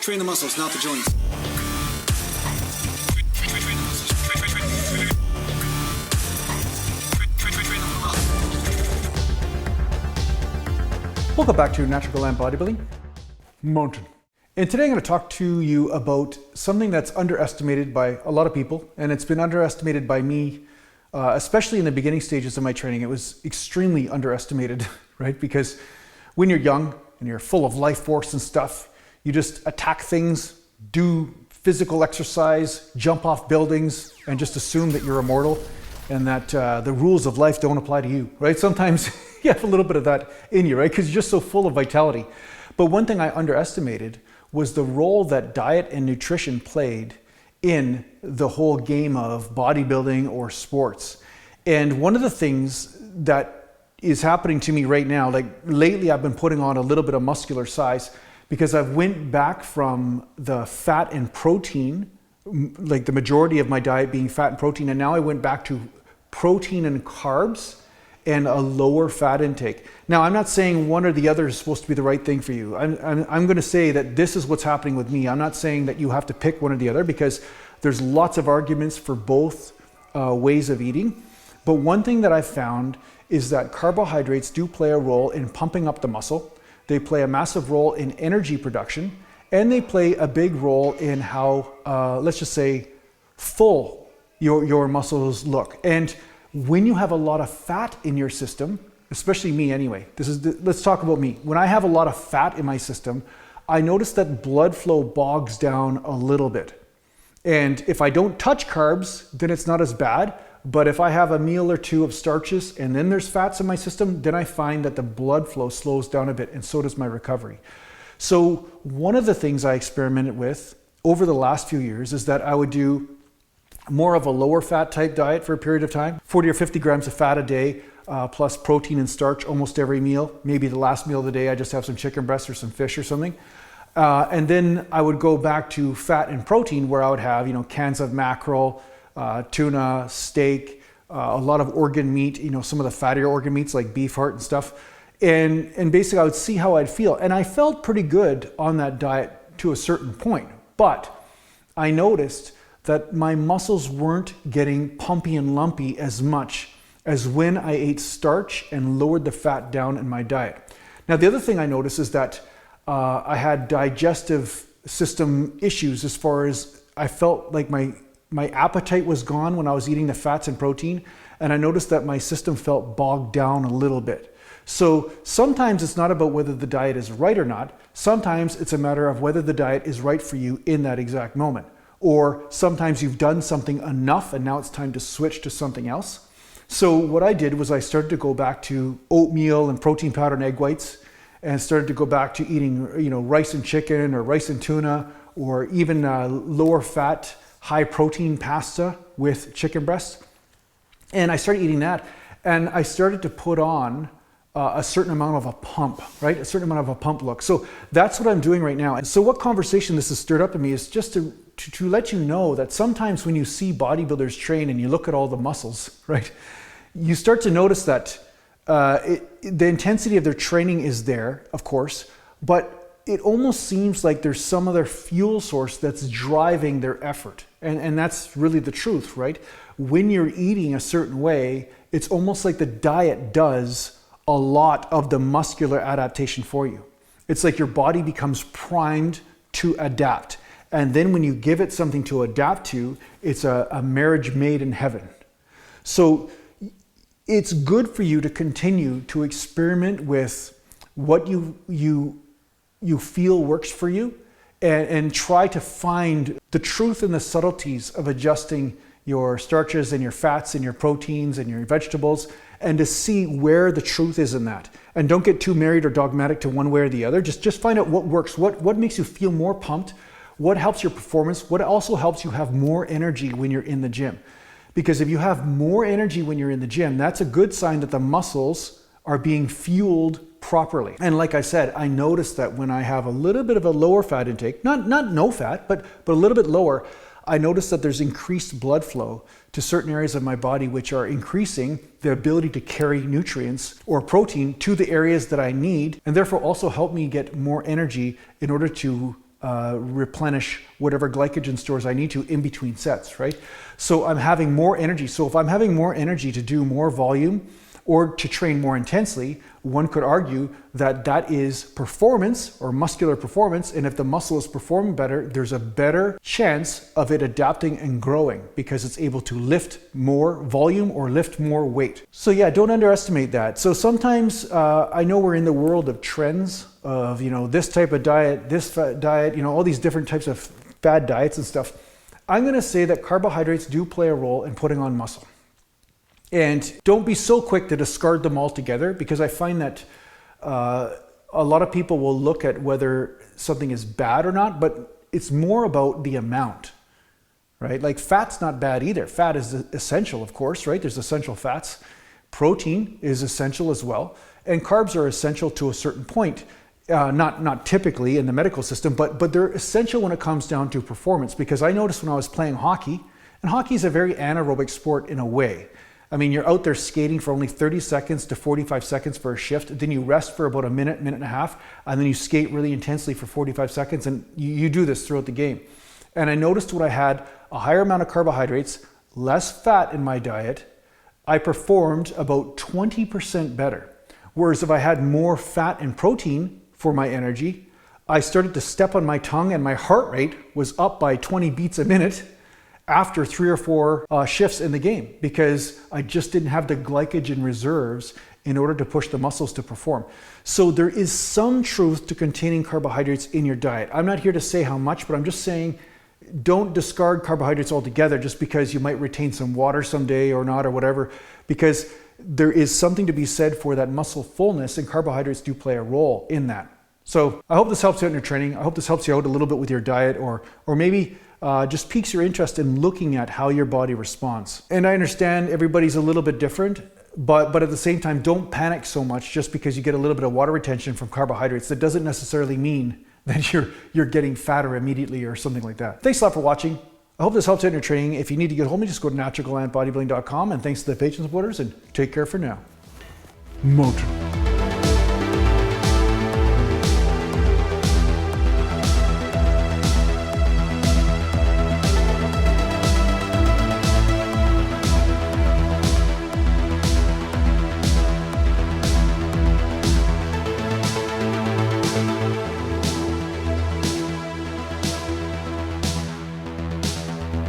Train the muscles, not the joints. Welcome back to Natural Land Bodybuilding. Mountain. And today I'm going to talk to you about something that's underestimated by a lot of people, and it's been underestimated by me, especially in the beginning stages of my training. It was extremely underestimated, right? Because when you're young and you're full of life force and stuff, you just attack things, do physical exercise, jump off buildings, and just assume that you're immortal and that the rules of life don't apply to you, right? Sometimes you have a little bit of that in you, right? Because you're just so full of vitality. But one thing I underestimated was the role that diet and nutrition played in the whole game of bodybuilding or sports. And one of the things that is happening to me right now, like lately I've been putting on a little bit of muscular size because I've went back from the fat and protein, like the majority of my diet being fat and protein, and now I went back to protein and carbs and a lower fat intake. Now, I'm not saying one or the other is supposed to be the right thing for you. I'm going to say that this is what's happening with me. I'm not saying that you have to pick one or the other because there's lots of arguments for both ways of eating. But one thing that I've found is that carbohydrates do play a role in pumping up the muscle. They play a massive role in energy production, and they play a big role in how, let's just say, full your muscles look. And when you have a lot of fat in your system, especially me anyway, let's talk about me. When I have a lot of fat in my system, I notice that blood flow bogs down a little bit. And if I don't touch carbs, then it's not as bad. But if I have a meal or two of starches and then there's fats in my system, then I find that the blood flow slows down a bit, and so does my recovery. So one of the things I experimented with over the last few years is that I would do more of a lower fat type diet for a period of time, 40 or 50 grams of fat a day, plus protein and starch almost every meal. Maybe the last meal of the day, I just have some chicken breast or some fish or something. And then I would go back to fat and protein where I would have, cans of mackerel, tuna, steak, a lot of organ meat, some of the fattier organ meats like beef heart and stuff. And basically I would see how I'd feel. And I felt pretty good on that diet to a certain point. But I noticed that my muscles weren't getting pumpy and lumpy as much as when I ate starch and lowered the fat down in my diet. Now, the other thing I noticed is that I had digestive system issues as far as I felt like my appetite was gone when I was eating the fats and protein, and I noticed that my system felt bogged down a little bit. So sometimes it's not about whether the diet is right or not. Sometimes it's a matter of whether the diet is right for you in that exact moment. Or sometimes you've done something enough and now it's time to switch to something else. So what I did was I started to go back to oatmeal and protein powder and egg whites, and started to go back to eating, rice and chicken or rice and tuna, or even lower fat, high protein pasta with chicken breast. And I started eating that, and I started to put on a certain amount of a pump, right? A certain amount of a pump look. So that's what I'm doing right now. And so what conversation this has stirred up in me is just to let you know that sometimes when you see bodybuilders train and you look at all the muscles, right? You start to notice that the intensity of their training is there, of course, but it almost seems like there's some other fuel source that's driving their effort. And that's really the truth, right? When you're eating a certain way, it's almost like the diet does a lot of the muscular adaptation for you. It's like your body becomes primed to adapt. And then when you give it something to adapt to, it's a marriage made in heaven. So it's good for you to continue to experiment with what you feel works for you, and try to find the truth and the subtleties of adjusting your starches and your fats and your proteins and your vegetables, and to see where the truth is in that. And don't get too married or dogmatic to one way or the other. Just find out what works, what makes you feel more pumped, what helps your performance, what also helps you have more energy when you're in the gym. Because if you have more energy when you're in the gym, that's a good sign that the muscles are being fueled properly. And like I said, I noticed that when I have a little bit of a lower fat intake, not no fat, but a little bit lower, I noticed that there's increased blood flow to certain areas of my body, which are increasing the ability to carry nutrients or protein to the areas that I need, and therefore also help me get more energy in order to replenish whatever glycogen stores I need to in between sets, right? So I'm having more energy. So if I'm having more energy to do more volume or to train more intensely, one could argue that that is performance or muscular performance. And if the muscle is performing better, there's a better chance of it adapting and growing because it's able to lift more volume or lift more weight. So yeah, don't underestimate that. So sometimes I know we're in the world of trends of, you know, this type of diet, this diet, you know, all these different types of fad diets and stuff. I'm gonna say that carbohydrates do play a role in putting on muscle. And don't be so quick to discard them altogether, because I find that a lot of people will look at whether something is bad or not, but it's more about the amount, right? Like fat's not bad either. Fat is essential, of course, right? There's essential fats. Protein is essential as well. And carbs are essential to a certain point. Not typically in the medical system, but they're essential when it comes down to performance. Because I noticed when I was playing hockey, and hockey is a very anaerobic sport in a way. I mean, you're out there skating for only 30 seconds to 45 seconds for a shift. Then you rest for about a minute, minute and a half, and then you skate really intensely for 45 seconds. And you do this throughout the game. And I noticed when I had a higher amount of carbohydrates, less fat in my diet, I performed about 20% better. Whereas if I had more fat and protein for my energy, I started to step on my tongue and my heart rate was up by 20 beats a minute after 3 or 4 shifts in the game, because I just didn't have the glycogen reserves in order to push the muscles to perform. So there is some truth to containing carbohydrates in your diet. I'm not here to say how much, but I'm just saying don't discard carbohydrates altogether just because you might retain some water someday or not or whatever, because there is something to be said for that muscle fullness, and carbohydrates do play a role in that. So I hope this helps you out in your training. I hope this helps you out a little bit with your diet, or maybe just piques your interest in looking at how your body responds. And I understand everybody's a little bit different, but at the same time, don't panic so much just because you get a little bit of water retention from carbohydrates. That doesn't necessarily mean that you're getting fatter immediately or something like that. Thanks a lot for watching. I hope this helps you in your training. If you need to get hold of me, just go to naturalgalantbodybuilding.com, and thanks to the patron supporters, and take care for now. Motor.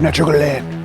Natural Land.